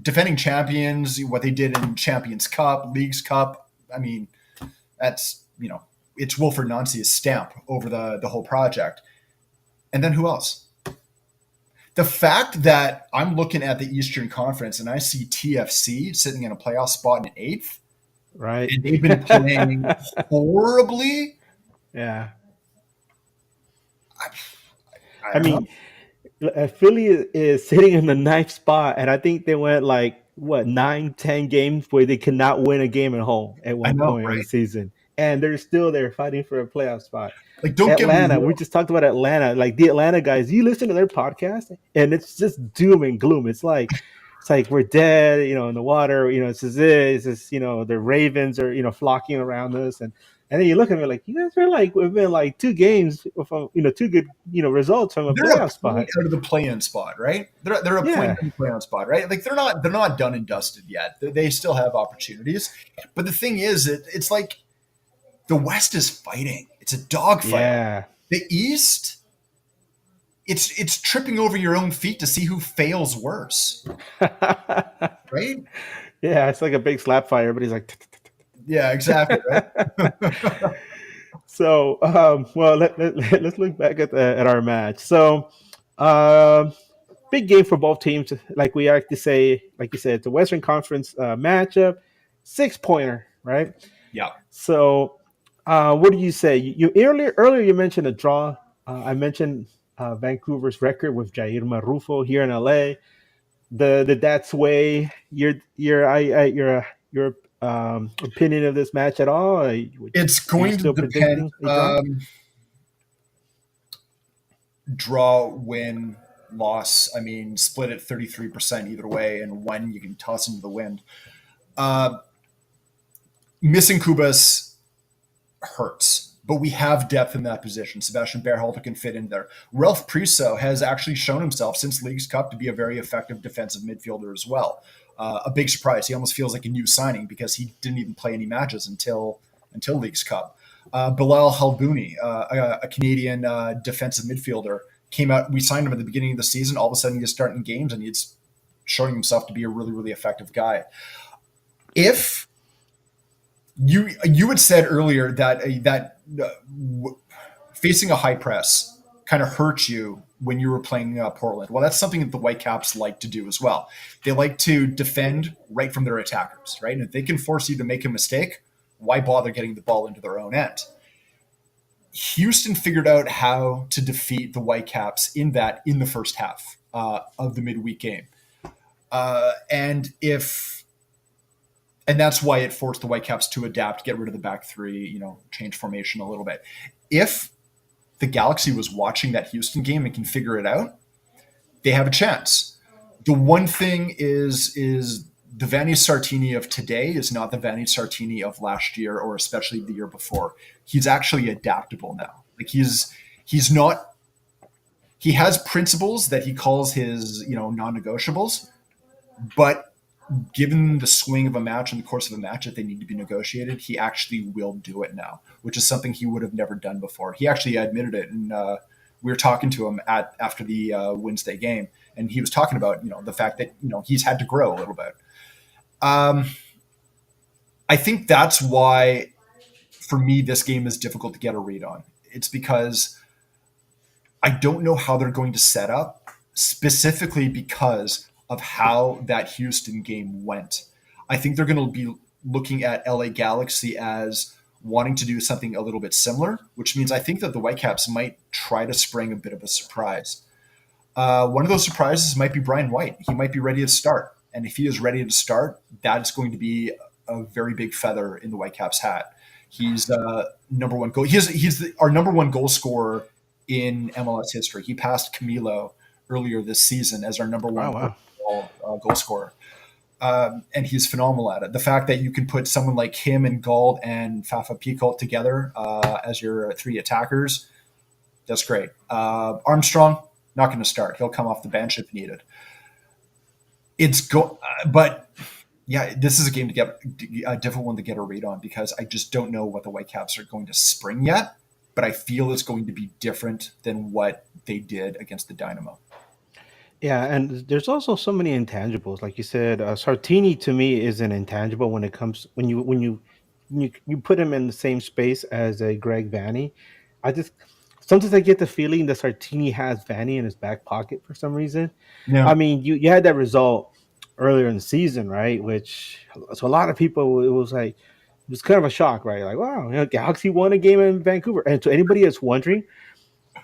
defending champions, what they did in Champions Cup, Leagues Cup. I mean, that's, it's Wilfred Nancy's stamp over the whole project. And then who else? The fact that I'm looking at the Eastern Conference and I see TFC sitting in a playoff spot in 8th, right? And they've been playing horribly. Yeah. I mean, Philly is sitting in the 9th spot, and I think they went 9-10 games where they could not win a game at home at one point in the season, and they're still there fighting for a playoff spot. Like, don't Atlanta, get me wrong. We just talked about Atlanta. Like the Atlanta guys, you listen to their podcast, and it's just doom and gloom. It's like we're dead, in the water. It's just the Ravens are flocking around us, and then you look at me like, you guys are within 2 games from 2 good results from a playoff spot. Out of the play-in spot, right? They're a point in the play-in spot, right? Like they're not done and dusted yet. They still have opportunities. But the thing is, it's like the West is fighting. It's a dogfight. Yeah. The East, it's tripping over your own feet to see who fails worse, right? Yeah, it's like a big slap fire, but he's like. Yeah, exactly, right? So, well, let's look back at our match. So, um, big game for both teams. Like we like to say, like you said, it's a Western Conference matchup, 6 pointer, right? Yeah. So, what do you say? You earlier you mentioned a draw. I mentioned Vancouver's record with Jair Marufo here in LA. The that's way your opinion of this match at all? Are It's you going to still depend. predicting a draw? Draw, win, loss. I mean, split it 33% either way, and one you can toss into the wind. Uh, Missing Kubas hurts, but we have depth in that position. Sebastian Berhalter can fit in there. Ralph Priso has actually shown himself since Leagues Cup to be a very effective defensive midfielder as well. A big surprise. He almost feels like a new signing because he didn't even play any matches until Leagues Cup. Bilal Halbouni, a Canadian defensive midfielder, came out. We signed him at the beginning of the season. All of a sudden, he's starting games and he's showing himself to be a really, really effective guy. If you had said earlier that facing a high press kind of hurts you when you were playing Portland. Well, that's something that the Whitecaps like to do as well. They like to defend right from their attackers, right? And if they can force you to make a mistake, why bother getting the ball into their own end? Houston figured out how to defeat the Whitecaps in the first half of the midweek game, and that's why it forced the Whitecaps to adapt, get rid of the back three, change formation a little bit. If the Galaxy was watching that Houston game and can figure it out, they have a chance. The one thing is the Vanni Sartini of today is not the Vanni Sartini of last year or especially the year before. He's actually adaptable now. Like he's not. He has principles that he calls his non-negotiables, but given the swing of a match in the course of a match that they need to be negotiated, he actually will do it now, which is something he would have never done before. He actually admitted it, and we were talking to him after the Wednesday game, and he was talking about the fact that he's had to grow a little bit. I think that's why, for me, this game is difficult to get a read on. It's because I don't know how they're going to set up, specifically because of how that Houston game went. I think they're going to be looking at LA Galaxy as wanting to do something a little bit similar, which means I think that the Whitecaps might try to spring a bit of a surprise. One of those surprises might be Brian White. He might be ready to start. And if he is ready to start, that's going to be a very big feather in the Whitecaps' hat. He's number one goal. He's our number one goal scorer in MLS history. He passed Camilo earlier this season as our number one goal scorer. And he's phenomenal at it. The fact that you can put someone like him and Gauld and Fafa Picault together as your three attackers, that's great. Armstrong, not going to start. He'll come off the bench if needed. But yeah, this is a game to get a difficult one to get a read on because I just don't know what the Whitecaps are going to spring yet. But I feel it's going to be different than what they did against the Dynamo. Yeah, and there's also so many intangibles. Like you said, Sartini to me is an intangible when it comes when you put him in the same space as a Greg Vanny. I just sometimes I get the feeling that Sartini has Vanny in his back pocket for some reason. Yeah. I mean, you had that result earlier in the season, right? Which so a lot of people it was kind of a shock, right? Like, wow, Galaxy won a game in Vancouver. And to anybody that's wondering,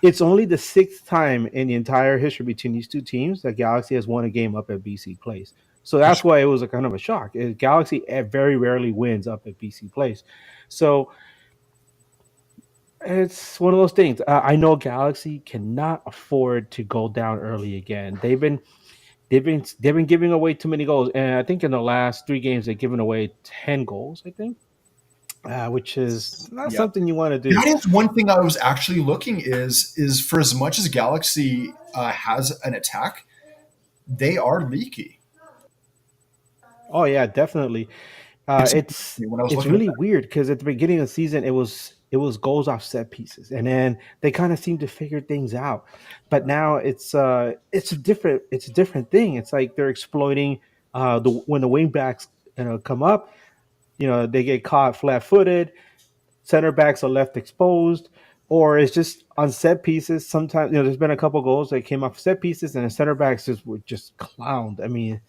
it's only the sixth time in the entire history between these two teams that Galaxy has won a game up at BC Place. So that's why it was a kind of a shock. Galaxy very rarely wins up at BC Place. So it's one of those things. I know Galaxy cannot afford to go down early again. They've been giving away too many goals, and I think in the last 3 games they've given away 10 goals. I think, which is not something you want to do. That is one thing I was actually looking is for as much as Galaxy has an attack, they are leaky. Oh yeah, definitely. It's really weird because at the beginning of the season it was goals off set pieces, and then they kind of seem to figure things out. But now it's a different thing. It's like they're exploiting when the wingbacks come up. They get caught flat-footed. Center backs are left exposed, or it's just on set pieces. Sometimes there's been a couple goals that came off set pieces, and the center backs just were just clowned. I mean,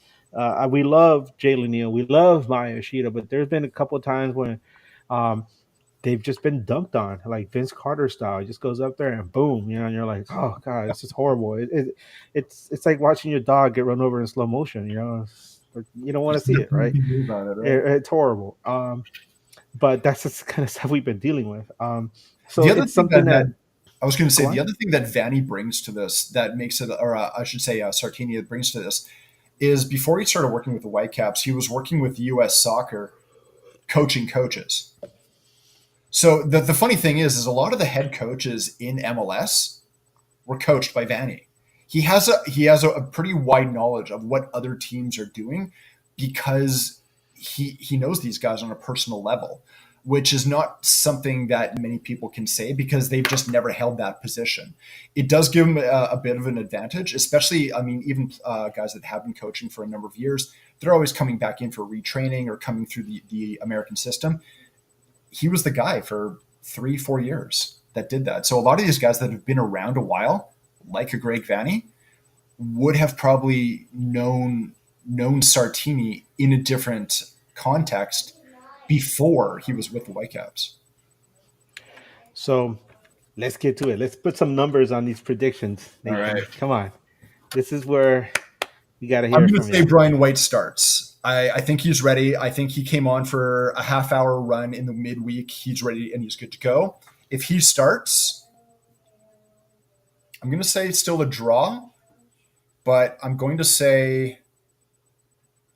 we love Jalen Neal, we love Maya Yoshida, but there's been a couple of times when um, they've just been dunked on, like Vince Carter style. It just goes up there and boom, and you're like, oh god, this is horrible. It's like watching your dog get run over in slow motion. You don't want to There's see it, nothing you right? can do about it, right? It's horrible. But that's the kind of stuff we've been dealing with. So The other it's thing something that that I was going to say, go the on. other thing that Vanny brings to this that makes it, or I should say, Sartini brings to this, is before he started working with the Whitecaps, he was working with U.S. Soccer, coaching coaches. So the funny thing is a lot of the head coaches in MLS were coached by Vanny. He has a pretty wide knowledge of what other teams are doing because he knows these guys on a personal level, which is not something that many people can say because they've just never held that position. It does give them a bit of an advantage, especially, I mean, even guys that have been coaching for a number of years, they're always coming back in for retraining or coming through the American system. He was the guy for 3-4 years that did that. So a lot of these guys that have been around a while, like a Greg Vanny, would have probably known Sartini in a different context before he was with the Whitecaps. So let's get to it. Let's put some numbers on these predictions, All right. Nathan. Come on. This is where we got to I'm hear it going to from say you. Brian White starts. I think he's ready. I think he came on for a half-hour run in the midweek. He's ready and he's good to go. If he starts, I'm going to say it's still a draw, but I'm going to say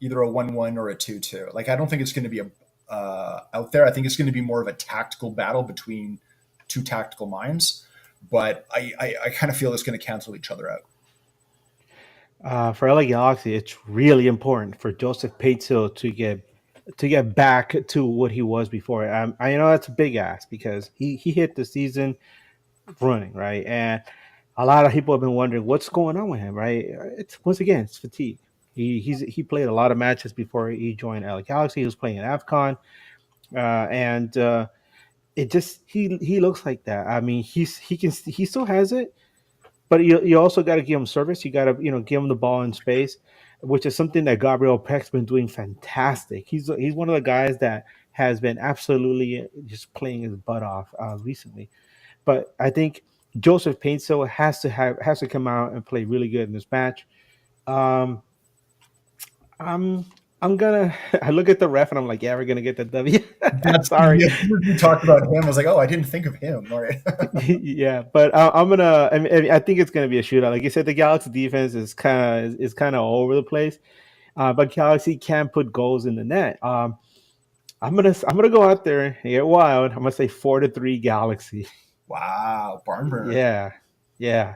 either a 1-1 or a 2-2. Like, I don't think it's going to be out there. I think it's going to be more of a tactical battle between two tactical minds, but I kind of feel it's going to cancel each other out. For LA Galaxy, it's really important for Joseph Patel to get back to what he was before. I know that's a big ask because he hit the season running, right, and a lot of people have been wondering what's going on with him, right? It's once again, it's fatigue. He played a lot of matches before he joined LA Galaxy. He was playing in AFCON, and it just he looks like that. I mean, he still has it, but you also got to give him service. You got to give him the ball in space, which is something that Gabriel Peck's been doing fantastic. He's one of the guys that has been absolutely just playing his butt off recently. But I think Joseph Paintsel has to come out and play really good in this match. Um, I'm I'm gonna. I look at the ref and I'm like, yeah, we're gonna get the W. That's Sorry. as soon as we talked about him. I was like, oh, I didn't think of him. All right. Yeah, but I'm gonna. I think it's gonna be a shootout. Like you said, the Galaxy defense is kind of all over the place, but Galaxy can put goals in the net. I'm gonna go out there and get wild. I'm gonna say 4-3 Galaxy. Wow, barn burner. Yeah, yeah.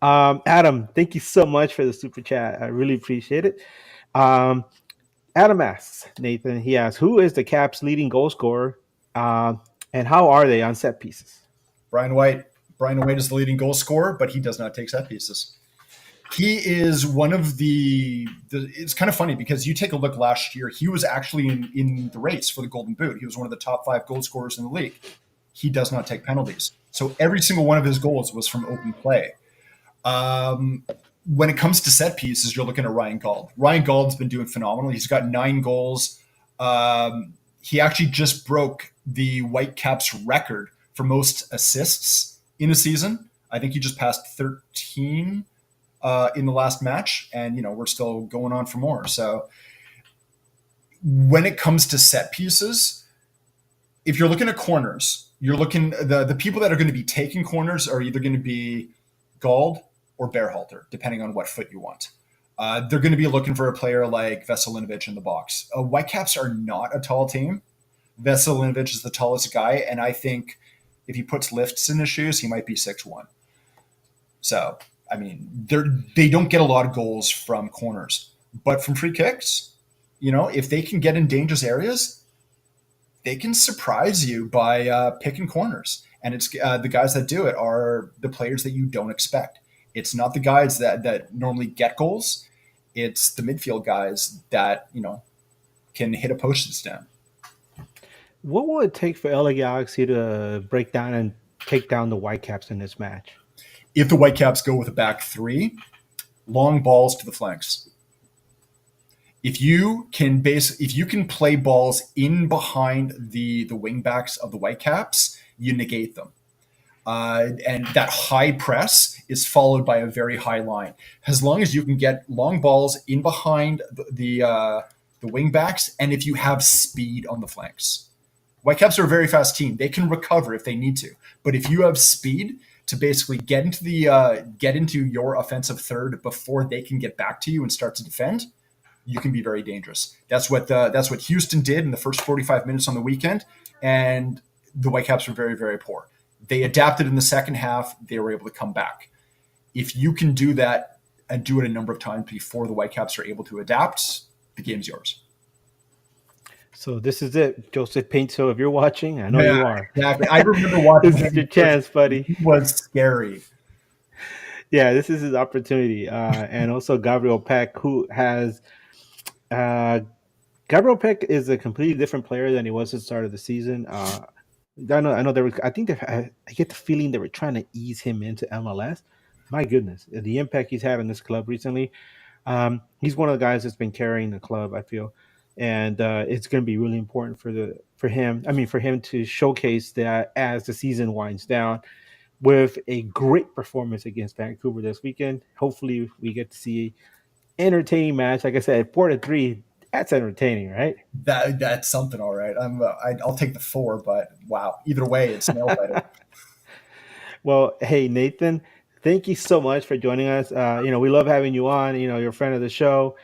Adam, thank you so much for the super chat. I really appreciate it. Um, Adam asks Nathan. He asks, "Who is the Caps' leading goal scorer, and how are they on set pieces?" Brian White. Brian White is the leading goal scorer, but he does not take set pieces. He is one of the it's kind of funny because you take a look last year, he was actually in the race for the Golden Boot. He was one of the top 5 goal scorers in the league. He does not take penalties. So every single one of his goals was from open play. Um, when it comes to set pieces, you're looking at Ryan Gauld. Ryan Gauld's been doing phenomenal. He's got 9 goals. He actually just broke the Whitecaps record for most assists in a season. I think he just passed 13 in the last match, and we're still going on for more. So when it comes to set pieces, if you're looking at corners, you're looking the people that are going to be taking corners are either going to be Gauld or Bearhalter, depending on what foot you want. They're going to be looking for a player like Veselinovic in the box. Whitecaps are not a tall team. Veselinovic is the tallest guy, and I think if he puts lifts in his shoes, he might be 6'1". So, I mean, they don't get a lot of goals from corners, but from free kicks, if they can get in dangerous areas, they can surprise you by picking corners. And it's the guys that do it are the players that you don't expect. It's not the guys that normally get goals. It's the midfield guys that, can hit a postage stamp. What will it take for LA Galaxy to break down and take down the Whitecaps in this match? If the Whitecaps go with a back three, long balls to the flanks. If you can play balls in behind the wing backs of the Whitecaps, you negate them. And that high press is followed by a very high line. As long as you can get long balls in behind the wing backs, and if you have speed on the flanks, Whitecaps are a very fast team. They can recover if they need to, but if you have speed to basically get into your offensive third before they can get back to you and start to defend, you can be very dangerous. That's what Houston did in the first 45 minutes on the weekend, and the Whitecaps were very, very poor. They adapted in the second half. They were able to come back. If you can do that and do it a number of times before the Whitecaps are able to adapt, the game's yours. So this is it, Joseph Pinto. If you're watching, I know you are. Exactly. I remember watching. This is your chance, buddy. It was scary. Yeah, this is his opportunity. And also Gabriel Peck, who has Gabriel Peck is a completely different player than he was at the start of the season. I know. I get the feeling they were trying to ease him into MLS. My goodness, the impact he's had on this club recently. He's one of the guys that's been carrying the club, I feel, and it's going to be really important for him to showcase that as the season winds down with a great performance against Vancouver this weekend. Hopefully, we get to see an entertaining match. Like I said, 4-3. That's entertaining, right? That's something, all right. I'll take the 4, but wow, either way, it's nail biter. Well, hey Nathan, thank you so much for joining us. We love having you on. You're a friend of the show,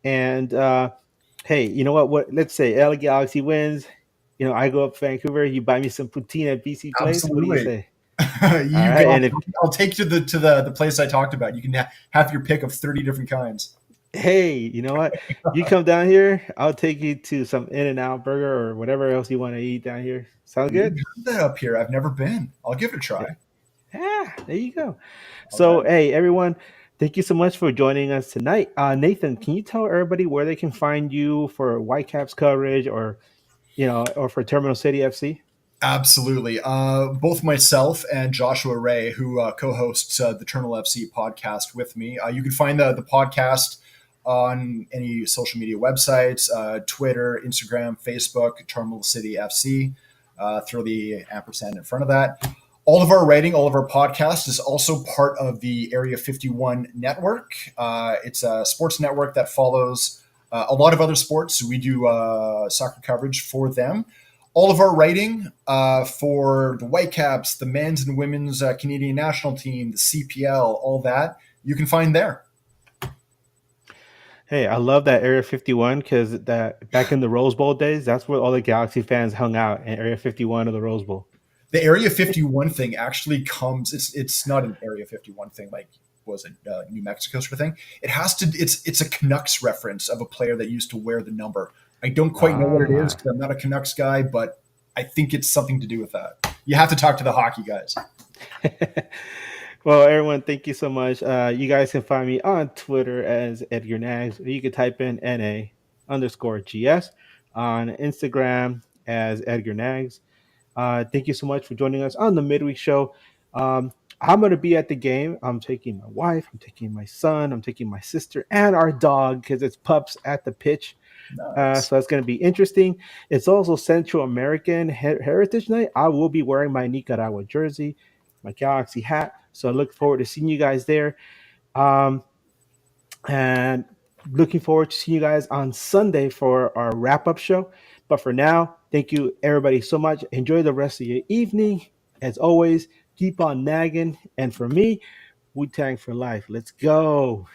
and hey, you know what? Let's say LA Galaxy wins. I go up to Vancouver. You buy me some poutine at BC Place. Absolutely. What do you say? I'll take you to the place I talked about. You can have your pick of 30 different kinds. Hey, you know what? You come down here, I'll take you to some In-N-Out burger or whatever else you want to eat down here. Sound good? That up here, I've never been. I'll give it a try. Yeah, there you go. So, hey, everyone, thank you so much for joining us tonight. Nathan, can you tell everybody where they can find you for Whitecaps coverage or for Terminal City FC? Absolutely. Both myself and Joshua Ray, who co-hosts the Terminal FC podcast with me, you can find the podcast on any social media websites, Twitter, Instagram, Facebook, Terminal City FC. Throw the ampersand in front of that. All of our writing, all of our podcast is also part of the Area 51 network. It's a sports network that follows a lot of other sports. We do soccer coverage for them. All of our writing for the Whitecaps, the men's and women's Canadian national team, the CPL, all that, you can find there. Hey, I love that Area 51 because back in the Rose Bowl days, that's where all the Galaxy fans hung out in Area 51 of the Rose Bowl. The Area 51 thing actually comes. It's not an Area 51 thing like was it New Mexico sort of thing. It has to. It's a Canucks reference of a player that used to wear the number. I don't quite know what it is because I'm not a Canucks guy, but I think it's something to do with that. You have to talk to the hockey guys. Well, everyone, thank you so much. You guys can find me on Twitter as Edgar Nags, or you can type in NA_GS on Instagram as Edgar Nags. Thank you so much for joining us on the Midweek Show. I'm going to be at the game. I'm taking my wife, I'm taking my son, I'm taking my sister, and our dog because it's pups at the pitch. Nice. So it's going to be interesting. It's also Central American Heritage Night. I will be wearing my Nicaragua jersey, my Galaxy hat. So I look forward to seeing you guys there. And looking forward to seeing you guys on Sunday for our wrap-up show. But for now, thank you, everybody, so much. Enjoy the rest of your evening. As always, keep on nagging. And for me, Wu-Tang for life. Let's go.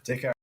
Take care.